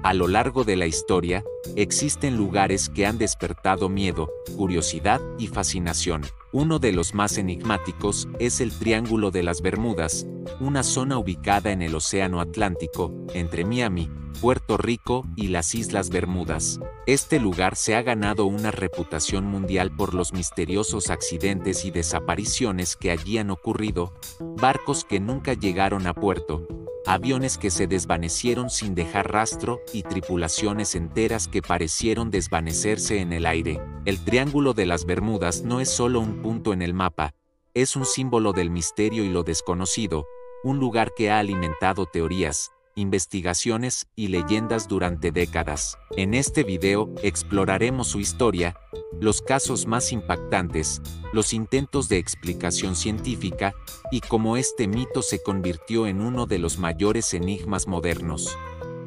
A lo largo de la historia, existen lugares que han despertado miedo, curiosidad y fascinación. Uno de los más enigmáticos es el Triángulo de las Bermudas, una zona ubicada en el Océano Atlántico, entre Miami, Puerto Rico y las Islas Bermudas. Este lugar se ha ganado una reputación mundial por los misteriosos accidentes y desapariciones que allí han ocurrido, barcos que nunca llegaron a puerto, aviones que se desvanecieron sin dejar rastro y tripulaciones enteras que parecieron desvanecerse en el aire. El Triángulo de las Bermudas no es solo un punto en el mapa, es un símbolo del misterio y lo desconocido, un lugar que ha alimentado teorías, investigaciones y leyendas durante décadas. En este video exploraremos su historia, los casos más impactantes, los intentos de explicación científica y cómo este mito se convirtió en uno de los mayores enigmas modernos.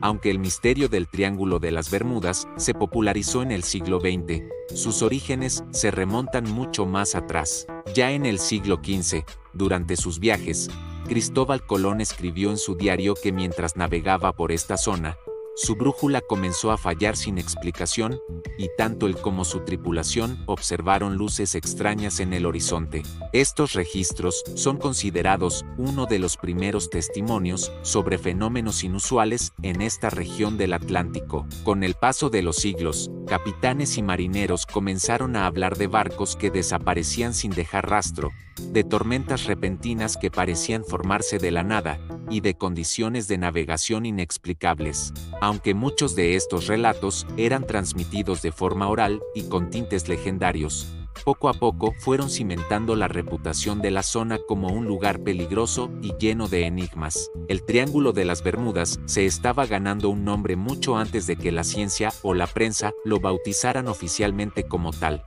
Aunque el misterio del Triángulo de las Bermudas se popularizó en el siglo XX, sus orígenes se remontan mucho más atrás. Ya en el siglo XV, durante sus viajes, Cristóbal Colón escribió en su diario que mientras navegaba por esta zona, su brújula comenzó a fallar sin explicación, y tanto él como su tripulación observaron luces extrañas en el horizonte. Estos registros son considerados uno de los primeros testimonios sobre fenómenos inusuales en esta región del Atlántico. Con el paso de los siglos, capitanes y marineros comenzaron a hablar de barcos que desaparecían sin dejar rastro, de tormentas repentinas que parecían formarse de la nada, y de condiciones de navegación inexplicables. Aunque muchos de estos relatos eran transmitidos de forma oral y con tintes legendarios, poco a poco fueron cimentando la reputación de la zona como un lugar peligroso y lleno de enigmas. El Triángulo de las Bermudas se estaba ganando un nombre mucho antes de que la ciencia o la prensa lo bautizaran oficialmente como tal.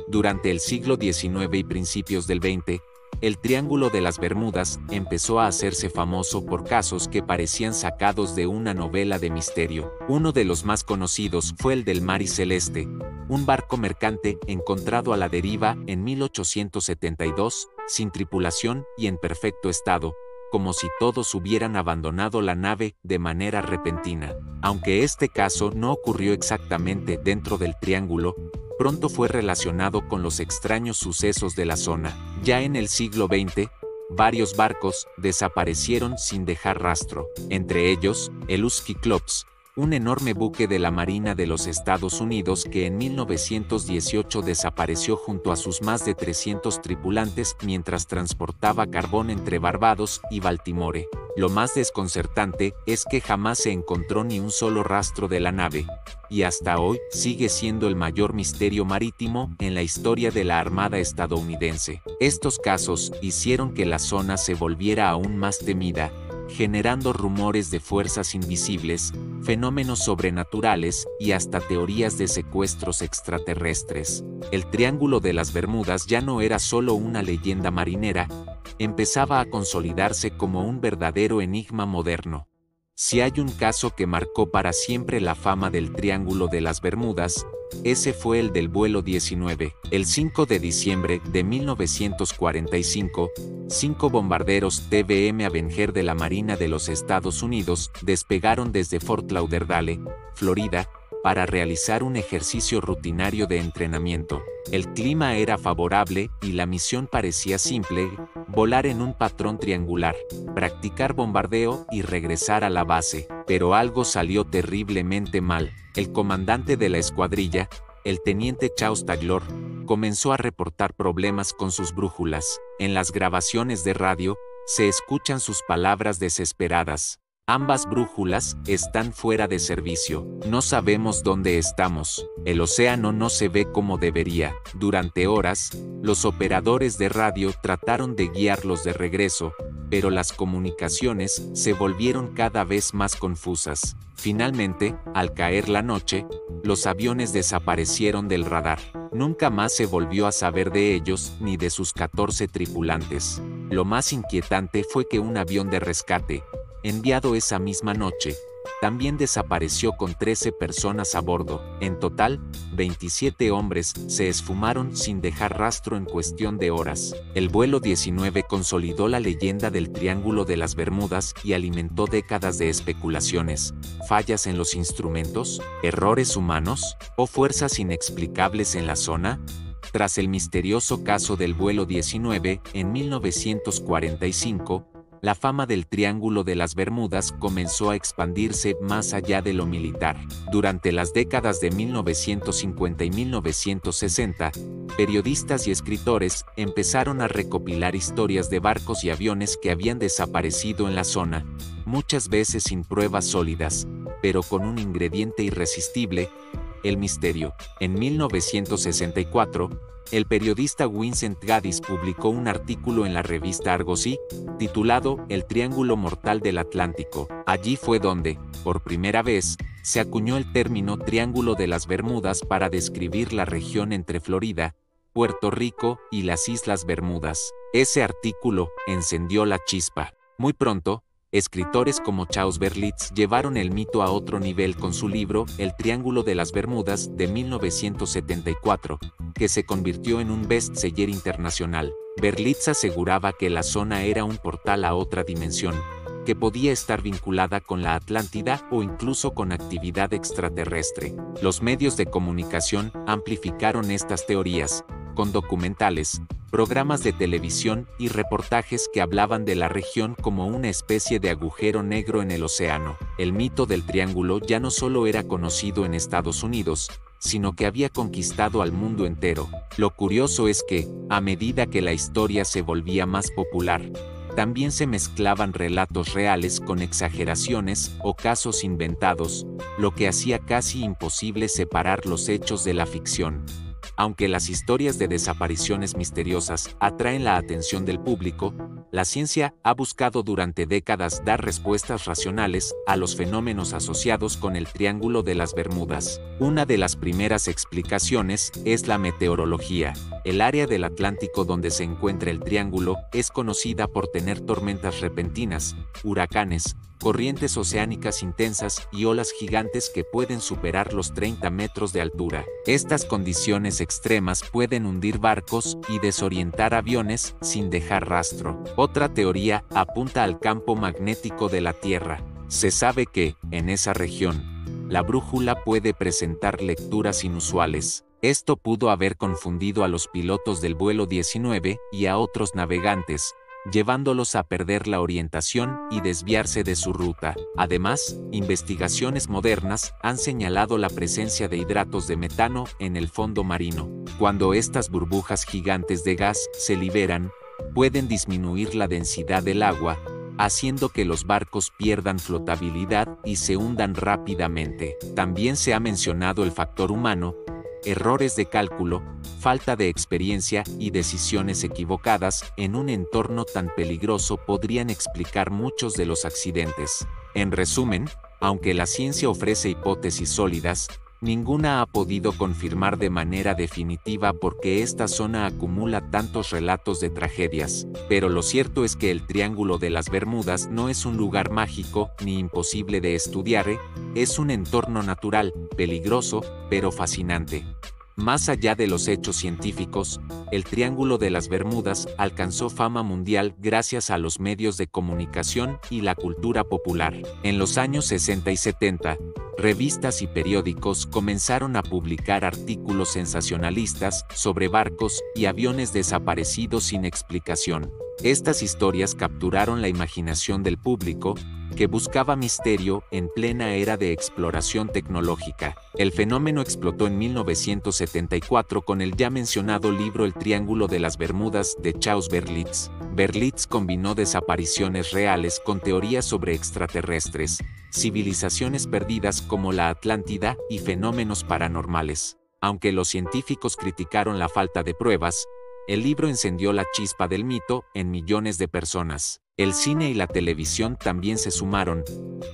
Durante el siglo XIX y principios del XX, el Triángulo de las Bermudas empezó a hacerse famoso por casos que parecían sacados de una novela de misterio. Uno de los más conocidos fue el del Mary Celeste, un barco mercante encontrado a la deriva en 1872, sin tripulación y en perfecto estado, como si todos hubieran abandonado la nave de manera repentina. Aunque este caso no ocurrió exactamente dentro del Triángulo, pronto fue relacionado con los extraños sucesos de la zona. Ya en el siglo XX, varios barcos desaparecieron sin dejar rastro, entre ellos, el Husky Klops, un enorme buque de la Marina de los Estados Unidos que en 1918 desapareció junto a sus más de 300 tripulantes mientras transportaba carbón entre Barbados y Baltimore. Lo más desconcertante es que jamás se encontró ni un solo rastro de la nave, y hasta hoy sigue siendo el mayor misterio marítimo en la historia de la Armada estadounidense. Estos casos hicieron que la zona se volviera aún más temida, generando rumores de fuerzas invisibles, fenómenos sobrenaturales y hasta teorías de secuestros extraterrestres. El Triángulo de las Bermudas ya no era solo una leyenda marinera, empezaba a consolidarse como un verdadero enigma moderno. Si hay un caso que marcó para siempre la fama del Triángulo de las Bermudas, ese fue el del vuelo 19. El 5 de diciembre de 1945, 5 bombarderos TBM Avenger de la Marina de los Estados Unidos despegaron desde Fort Lauderdale, Florida, para realizar un ejercicio rutinario de entrenamiento. El clima era favorable y la misión parecía simple: volar en un patrón triangular, practicar bombardeo y regresar a la base. Pero algo salió terriblemente mal. El comandante de la escuadrilla, el teniente Charles Taylor, comenzó a reportar problemas con sus brújulas. En las grabaciones de radio, se escuchan sus palabras desesperadas: ambas brújulas están fuera de servicio. No sabemos dónde estamos. El océano no se ve como debería. Durante horas, los operadores de radio trataron de guiarlos de regreso, pero las comunicaciones se volvieron cada vez más confusas. Finalmente, al caer la noche, los aviones desaparecieron del radar. Nunca más se volvió a saber de ellos ni de sus 14 tripulantes. Lo más inquietante fue que un avión de rescate, enviado esa misma noche, también desapareció con 13 personas a bordo. En total, 27 hombres se esfumaron sin dejar rastro en cuestión de horas. El vuelo 19 consolidó la leyenda del Triángulo de las Bermudas y alimentó décadas de especulaciones. ¿Fallas en los instrumentos? ¿Errores humanos? ¿O fuerzas inexplicables en la zona? Tras el misterioso caso del vuelo 19, en 1945, la fama del Triángulo de las Bermudas comenzó a expandirse más allá de lo militar. Durante las décadas de 1950 y 1960, periodistas y escritores empezaron a recopilar historias de barcos y aviones que habían desaparecido en la zona, muchas veces sin pruebas sólidas, pero con un ingrediente irresistible: el misterio. En 1964, el periodista Vincent Gaddis publicó un artículo en la revista Argosy, titulado El Triángulo Mortal del Atlántico. Allí fue donde, por primera vez, se acuñó el término Triángulo de las Bermudas para describir la región entre Florida, Puerto Rico y las Islas Bermudas. Ese artículo encendió la chispa. Muy pronto, escritores como Charles Berlitz llevaron el mito a otro nivel con su libro El Triángulo de las Bermudas de 1974, que se convirtió en un bestseller internacional. Berlitz aseguraba que la zona era un portal a otra dimensión, que podía estar vinculada con la Atlántida o incluso con actividad extraterrestre. Los medios de comunicación amplificaron estas teorías, con documentales, programas de televisión y reportajes que hablaban de la región como una especie de agujero negro en el océano. El mito del triángulo ya no solo era conocido en Estados Unidos, sino que había conquistado al mundo entero. Lo curioso es que, a medida que la historia se volvía más popular, también se mezclaban relatos reales con exageraciones o casos inventados, lo que hacía casi imposible separar los hechos de la ficción. Aunque las historias de desapariciones misteriosas atraen la atención del público, la ciencia ha buscado durante décadas dar respuestas racionales a los fenómenos asociados con el Triángulo de las Bermudas. Una de las primeras explicaciones es la meteorología. El área del Atlántico donde se encuentra el triángulo es conocida por tener tormentas repentinas, huracanes, corrientes oceánicas intensas y olas gigantes que pueden superar los 30 metros de altura. Estas condiciones extremas pueden hundir barcos y desorientar aviones sin dejar rastro. Otra teoría apunta al campo magnético de la Tierra. Se sabe que, en esa región, la brújula puede presentar lecturas inusuales. Esto pudo haber confundido a los pilotos del vuelo 19 y a otros navegantes, llevándolos a perder la orientación y desviarse de su ruta. Además, investigaciones modernas han señalado la presencia de hidratos de metano en el fondo marino. Cuando estas burbujas gigantes de gas se liberan, pueden disminuir la densidad del agua, haciendo que los barcos pierdan flotabilidad y se hundan rápidamente. También se ha mencionado el factor humano. Errores de cálculo, falta de experiencia y decisiones equivocadas en un entorno tan peligroso podrían explicar muchos de los accidentes. En resumen, aunque la ciencia ofrece hipótesis sólidas, ninguna ha podido confirmar de manera definitiva por qué esta zona acumula tantos relatos de tragedias. Pero lo cierto es que el Triángulo de las Bermudas no es un lugar mágico ni imposible de estudiar, es un entorno natural, peligroso, pero fascinante. Más allá de los hechos científicos, el Triángulo de las Bermudas alcanzó fama mundial gracias a los medios de comunicación y la cultura popular. En los años 60 y 70, revistas y periódicos comenzaron a publicar artículos sensacionalistas sobre barcos y aviones desaparecidos sin explicación. Estas historias capturaron la imaginación del público, que buscaba misterio en plena era de exploración tecnológica. El fenómeno explotó en 1974 con el ya mencionado libro El Triángulo de las Bermudas de Charles Berlitz. Berlitz combinó desapariciones reales con teorías sobre extraterrestres, civilizaciones perdidas como la Atlántida y fenómenos paranormales. Aunque los científicos criticaron la falta de pruebas, el libro encendió la chispa del mito en millones de personas. El cine y la televisión también se sumaron.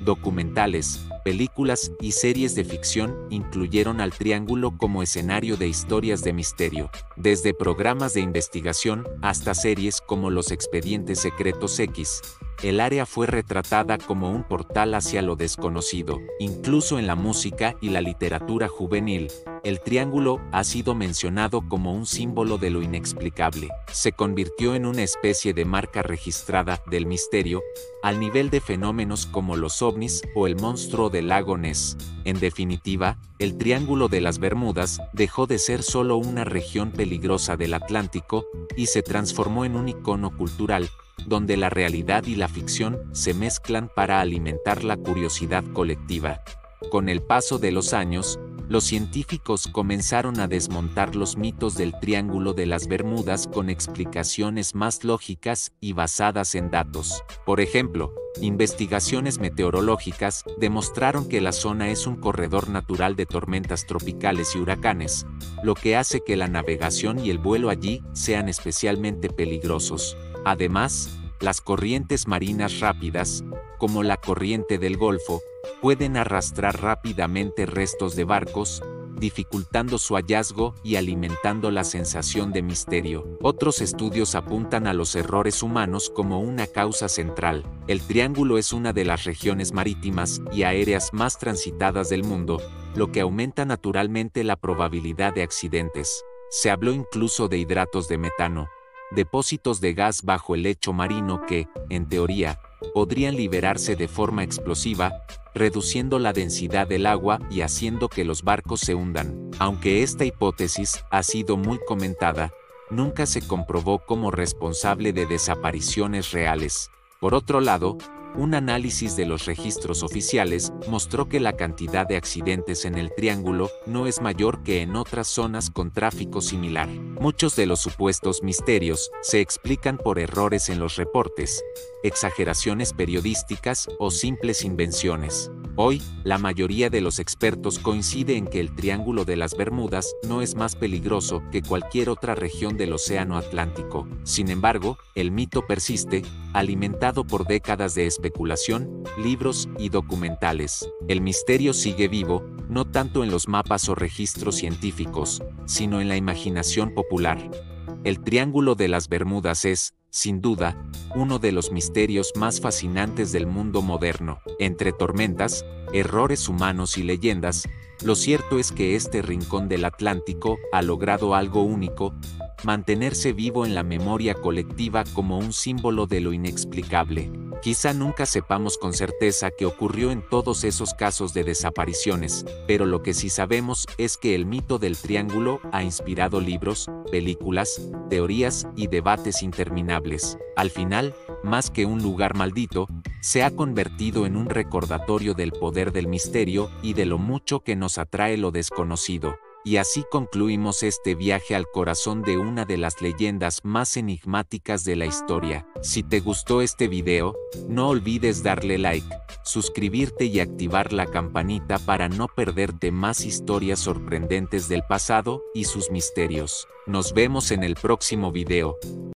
Documentales, películas y series de ficción incluyeron al Triángulo como escenario de historias de misterio, desde programas de investigación hasta series como Los Expedientes Secretos X. El área fue retratada como un portal hacia lo desconocido. Incluso en la música y la literatura juvenil, el triángulo ha sido mencionado como un símbolo de lo inexplicable. Se convirtió en una especie de marca registrada del misterio, al nivel de fenómenos como los ovnis o el monstruo del lago Ness. En definitiva, el Triángulo de las Bermudas dejó de ser solo una región peligrosa del Atlántico y se transformó en un icono cultural, donde la realidad y la ficción se mezclan para alimentar la curiosidad colectiva. Con el paso de los años, los científicos comenzaron a desmontar los mitos del Triángulo de las Bermudas con explicaciones más lógicas y basadas en datos. Por ejemplo, investigaciones meteorológicas demostraron que la zona es un corredor natural de tormentas tropicales y huracanes, lo que hace que la navegación y el vuelo allí sean especialmente peligrosos. Además, las corrientes marinas rápidas, como la corriente del Golfo, pueden arrastrar rápidamente restos de barcos, dificultando su hallazgo y alimentando la sensación de misterio. Otros estudios apuntan a los errores humanos como una causa central. El Triángulo es una de las regiones marítimas y aéreas más transitadas del mundo, lo que aumenta naturalmente la probabilidad de accidentes. Se habló incluso de hidratos de metano, depósitos de gas bajo el lecho marino que, en teoría, podrían liberarse de forma explosiva, reduciendo la densidad del agua y haciendo que los barcos se hundan. Aunque esta hipótesis ha sido muy comentada, nunca se comprobó como responsable de desapariciones reales. Por otro lado, un análisis de los registros oficiales mostró que la cantidad de accidentes en el Triángulo no es mayor que en otras zonas con tráfico similar. Muchos de los supuestos misterios se explican por errores en los reportes, exageraciones periodísticas o simples invenciones. Hoy, la mayoría de los expertos coincide en que el Triángulo de las Bermudas no es más peligroso que cualquier otra región del Océano Atlántico. Sin embargo, el mito persiste, alimentado por décadas de especulación, libros y documentales. El misterio sigue vivo, no tanto en los mapas o registros científicos, sino en la imaginación popular. El Triángulo de las Bermudas es, sin duda, uno de los misterios más fascinantes del mundo moderno. Entre tormentas, errores humanos y leyendas, lo cierto es que este rincón del Atlántico ha logrado algo único: mantenerse vivo en la memoria colectiva como un símbolo de lo inexplicable. Quizá nunca sepamos con certeza qué ocurrió en todos esos casos de desapariciones, pero lo que sí sabemos es que el mito del Triángulo ha inspirado libros, películas, teorías y debates interminables. Al final, más que un lugar maldito, se ha convertido en un recordatorio del poder del misterio y de lo mucho que nos atrae lo desconocido. Y así concluimos este viaje al corazón de una de las leyendas más enigmáticas de la historia. Si te gustó este video, no olvides darle like, suscribirte y activar la campanita para no perderte más historias sorprendentes del pasado y sus misterios. Nos vemos en el próximo video.